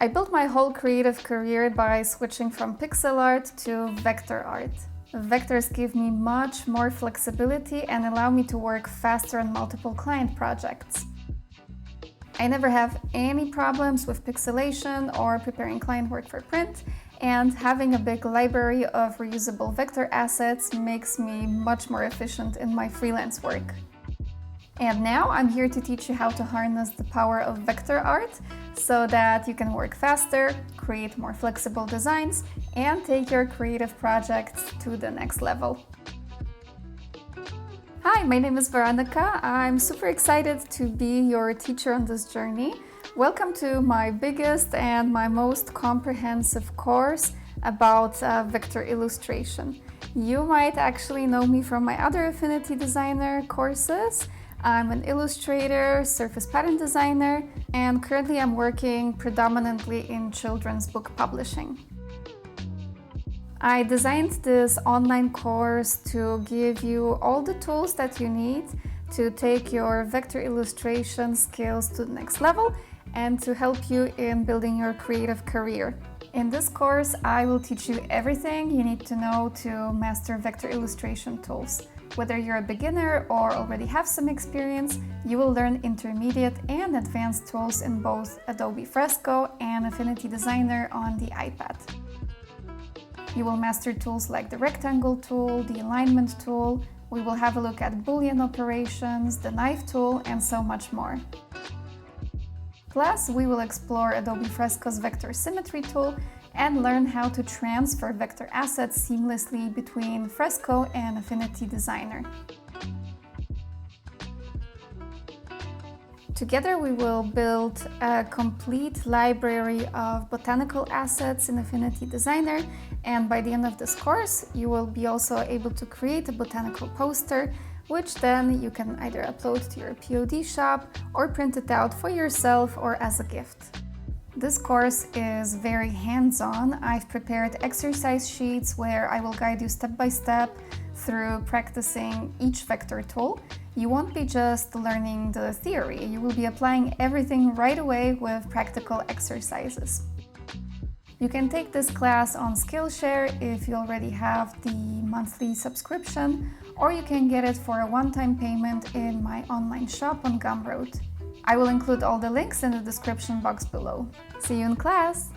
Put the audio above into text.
I built my whole creative career by switching from pixel art to vector art. Vectors give me much more flexibility and allow me to work faster on multiple client projects. I never have any problems with pixelation or preparing client work for print, and having a big library of reusable vector assets makes me much more efficient in my freelance work. And now I'm here to teach you how to harness the power of vector art so that you can work faster, create more flexible designs, and take your creative projects to the next level. Hi, my name is Veronica. I'm super excited to be your teacher on this journey. Welcome to my biggest and my most comprehensive course about vector illustration. You might actually know me from my other Affinity Designer courses. I'm an illustrator, surface pattern designer, and currently I'm working predominantly in children's book publishing. I designed this online course to give you all the tools that you need to take your vector illustration skills to the next level and to help you in building your creative career. In this course, I will teach you everything you need to know to master vector illustration tools. Whether you're a beginner or already have some experience, you will learn intermediate and advanced tools in both Adobe Fresco and Affinity Designer on the iPad. You will master tools like the rectangle tool, the alignment tool. We will have a look at Boolean operations, the knife tool, and so much more. Plus, we will explore Adobe Fresco's vector symmetry tool and learn how to transfer vector assets seamlessly between Fresco and Affinity Designer. Together we will build a complete library of botanical assets in Affinity Designer, and by the end of this course you will be also able to create a botanical poster, which then you can either upload to your POD shop or print it out for yourself or as a gift. This course is very hands-on. I've prepared exercise sheets where I will guide you step by step through practicing each vector tool. You won't be just learning the theory, you will be applying everything right away with practical exercises. You can take this class on Skillshare if you already have the monthly subscription, or you can get it for a one-time payment in my online shop on Gumroad. I will include all the links in the description box below. See you in class!